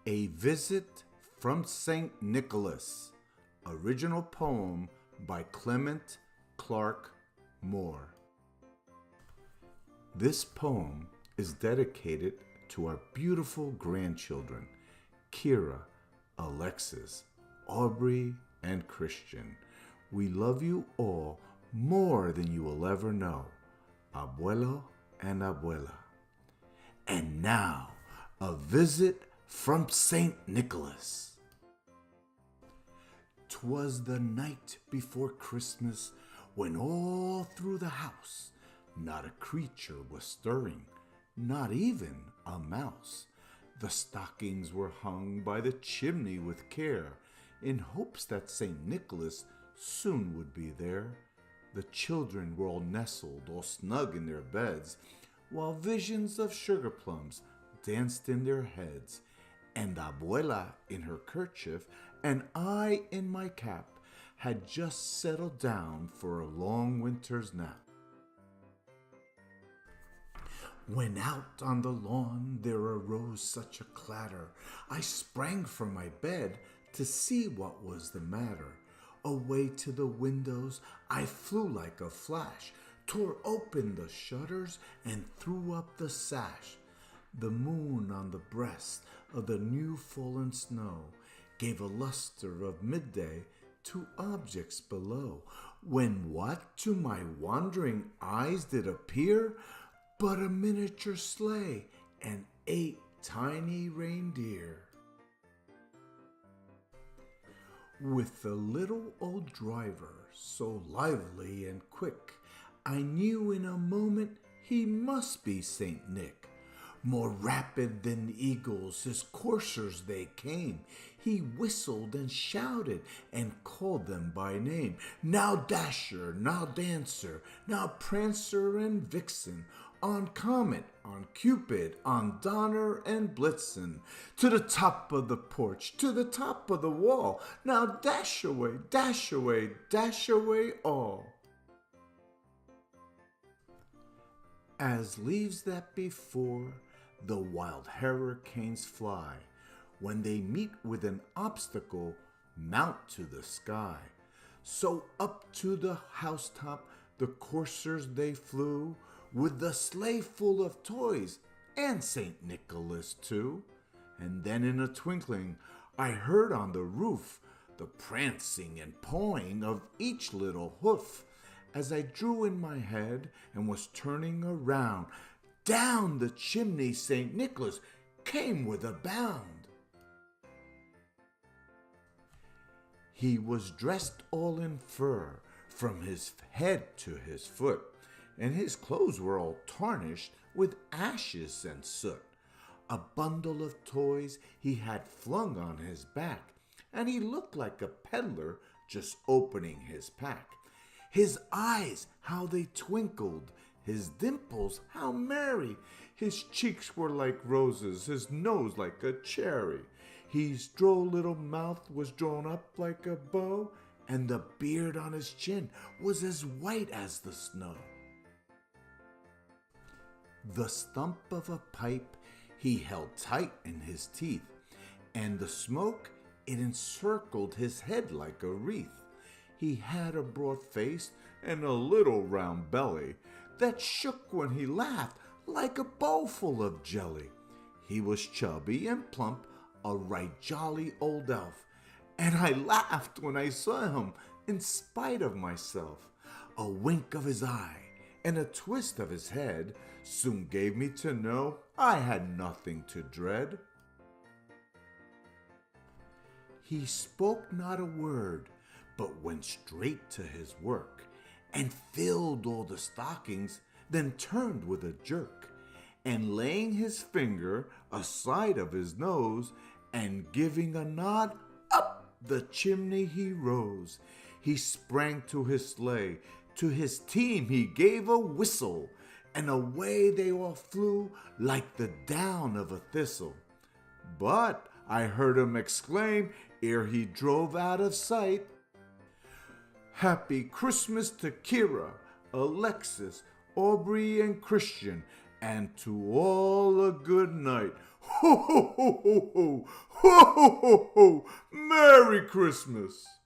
A Visit from St. Nicholas, original poem by Clement Clark Moore. This poem is dedicated to our beautiful grandchildren, Kira, Alexis, Aubrey, and Christian. We love you all more than you will ever know, Abuelo and Abuela. And now, a visit from St. Nicholas. 'Twas the night before Christmas, when all through the house not a creature was stirring, not even a mouse. The stockings were hung by the chimney with care, in hopes that St. Nicholas soon would be there. The children were all nestled, all snug in their beds, while visions of sugar plums danced in their heads, and Abuela in her kerchief and I in my cap had just settled down for a long winter's nap. When out on the lawn there arose such a clatter, I sprang from my bed to see what was the matter. Away to the windows I flew like a flash, tore open the shutters and threw up the sash. The moon on the breast of the new fallen snow gave a luster of midday to objects below, when what to my wandering eyes did appear but a miniature sleigh and 8 tiny reindeer. With the little old driver, so lively and quick, I knew in a moment he must be Saint Nick. More rapid than eagles, his coursers they came. He whistled and shouted and called them by name. Now Dasher, now Dancer, now Prancer and Vixen, on Comet, on Cupid, on Donner and Blitzen, to the top of the porch, to the top of the wall. Now dash away, dash away, dash away all. As leaves that before the wild hurricanes fly, when they meet with an obstacle, mount to the sky. So up to the housetop the coursers they flew, with the sleigh full of toys, and St. Nicholas too. And then in a twinkling I heard on the roof the prancing and pawing of each little hoof. As I drew in my head and was turning around, down the chimney St. Nicholas came with a bound. He was dressed all in fur, from his head to his foot, and his clothes were all tarnished with ashes and soot. A bundle of toys he had flung on his back, and he looked like a peddler just opening his pack. His eyes, how they twinkled, his dimples, how merry. His cheeks were like roses, his nose like a cherry. His droll little mouth was drawn up like a bow, and the beard on his chin was as white as the snow. The stump of a pipe he held tight in his teeth, and the smoke, it encircled his head like a wreath. He had a broad face and a little round belly that shook when he laughed like a bowl full of jelly. He was chubby and plump, a right jolly old elf, and I laughed when I saw him in spite of myself. A wink of his eye and a twist of his head soon gave me to know I had nothing to dread. He spoke not a word, but went straight to his work, and filled all the stockings, then turned with a jerk, and laying his finger aside of his nose, and giving a nod, up the chimney he rose. He sprang to his sleigh, to his team he gave a whistle, and away they all flew like the down of a thistle. But I heard him exclaim, ere he drove out of sight, "Happy Christmas to Kira, Alexis, Aubrey, and Christian, and to all a good night." Ho, ho, ho, ho, ho, ho, ho, ho, ho. Merry Christmas.